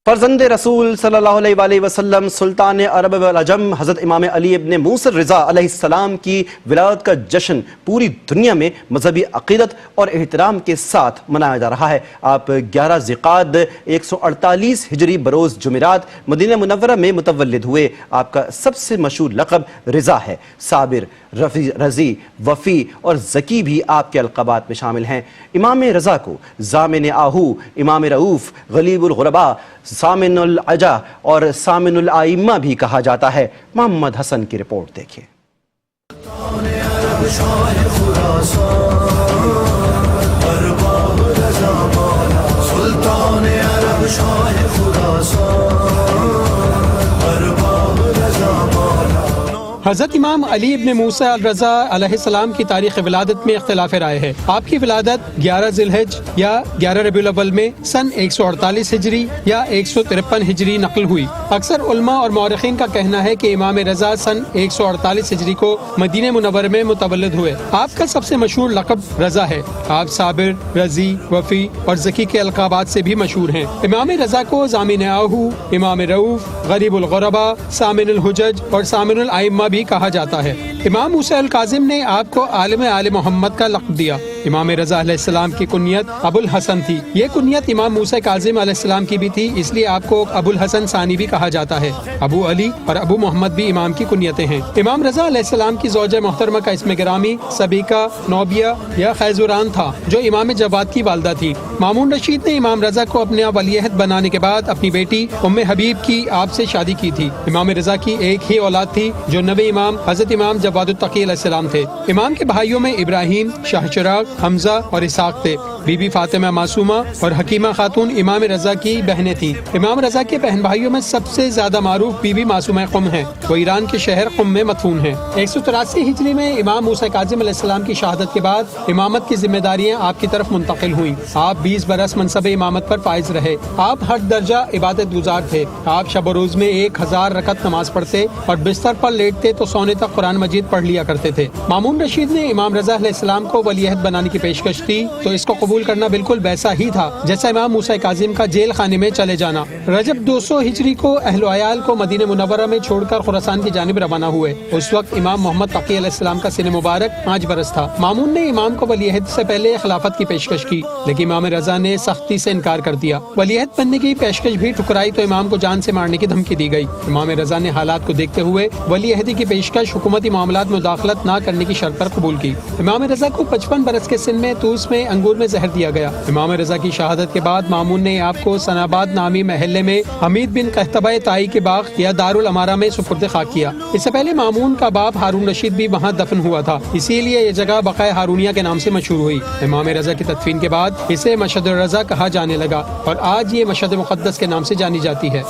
فرزند رسول صلی اللہ علیہ وآلہ وسلم سلطان عرب والعجم حضرت امام علی ابن موسیٰ رضا علیہ السلام کی ولادت کا جشن پوری دنیا میں مذہبی عقیدت اور احترام کے ساتھ منایا جا رہا ہے۔ آپ 11 ذوالقعدہ 148 ہجری بروز جمعرات مدینہ منورہ میں متولد ہوئے۔ آپ کا سب سے مشہور لقب رضا ہے۔ صابر، رضی، وفی اور ذکی بھی آپ کے القابات میں شامل ہیں۔ امام رضا کو ضامن آہو، امام رؤوف، غلیب الغرباء، سامن العجا اور سامن الائمہ بھی کہا جاتا ہے۔ محمد حسن کی رپورٹ دیکھیے۔ حضرت امام علی ابن موسیٰ الرضا علیہ السلام کی تاریخ ولادت میں اختلاف رائے ہے۔ آپ کی ولادت 11 ذی الحج یا 11 ربیع الاول میں سن 148 ہجری یا 153 ہجری نقل ہوئی۔ اکثر علماء اور مورخین کا کہنا ہے کہ امام رضا سن 148 ہجری کو مدینہ منورہ میں متولد ہوئے۔ آپ کا سب سے مشہور لقب رضا ہے۔ آپ صابر، رضی، وفی اور ذکی کے القابات سے بھی مشہور ہیں۔ امام رضا کو ضامن آہو، امام رؤوف، غریب الغرباء، سامن الحجج اور سامن الائمہ بھی کہا جاتا ہے۔ امام موسیٰ الکاظم نے آپ کو عالم آل محمد کا لقب دیا۔ امام رضا علیہ السلام کی کنیت ابو الحسن تھی۔ یہ کنیت امام موسیٰ کاظم علیہ السلام کی بھی تھی، اس لیے آپ کو ابو الحسن ثانی بھی کہا جاتا ہے۔ ابو علی اور ابو محمد بھی امام کی کنیتیں ہیں۔ امام رضا علیہ السلام کی زوجہ محترمہ کا اسم گرامی سبیکہ، نوبیہ یا خیزوران تھا، جو امام جواد کی والدہ تھی۔ مامون رشید نے امام رضا کو اپنے ولیعہد بنانے کے بعد اپنی بیٹی ام حبیب کی آپ سے شادی کی تھی۔ امام رضا کی ایک ہی اولاد تھی جو نویں امام حضرت امام جواد التقی علیہ السلام تھے۔ امام کے بھائیوں میں ابراہیم، شاہ چراغ، حمزہ اور اسحاق تھے۔ بی بی فاطمہ معصومہ اور حکیمہ خاتون امام رضا کی بہنیں تھیں۔ امام رضا کے بہن بھائیوں میں سب سے زیادہ معروف بی بی معصومہ قم ہیں۔ وہ ایران کے شہر قم میں مدفون ہیں۔ 183 ہجری میں امام موسیٰ کاظم علیہ السلام کی شہادت کے بعد امامت کی ذمہ داریاں آپ کی طرف منتقل ہوئیں۔ آپ 20 برس منصب امامت پر فائز رہے۔ آپ ہر درجہ عبادت گزار تھے۔ آپ شب و روز میں 1000 رکعت نماز پڑھتے اور بستر پر لیٹتے تو سونے تک قرآن مجید پڑھ لیا کرتے تھے۔ مامون رشید نے امام رضا علیہ السلام کو ولیعہد بنانے کی پیشکش کی تو اس کو قبول کرنا بالکل ویسا ہی تھا جیسا امام موسیٰ کاظم کا جیل خانے میں چلے جانا۔ رجب 200 ہجری کو اہل و عیال کو مدینہ منورہ میں چھوڑ کر خراسان کی جانب روانہ ہوئے۔ اس وقت امام محمد تقی علیہ السلام کا سن مبارک 5 برس تھا۔ مامون نے امام کو ولیعہد سے پہلے خلافت کی پیشکش کی، لیکن امام رضا نے سختی سے انکار کر دیا۔ ولیعہد بننے کی پیشکش بھی ٹھکرائی تو امام کو جان سے مارنے کی دھمکی دی گئی۔ امام رضا نے حالات کو دیکھتے ہوئے ولیعہدی کی پیشکش حکومتی معاملات میں مداخلت نہ کرنے کی شرط پر قبول کی۔ امام رضا کو 55 برس کے سن میں طوس میں انگور میں زہر دیا گیا۔ امام رضا کی شہادت کے بعد مامون نے آپ کو سناباد نامی محلے میں حمید بن قحطبہ طائی کے باغ یا دارالامارہ میں سپرد خاک کیا۔ اس سے پہلے مامون کا باپ ہارون رشید بھی وہاں دفن ہوا تھا، اسی لیے یہ جگہ بقائے ہارونیہ کے نام سے مشہور ہوئی۔ امام رضا کی تدفین کے بعد اسے مشہد الرضا کہا جانے لگا اور آج یہ مشہد مقدس کے نام سے جانی جاتی ہے۔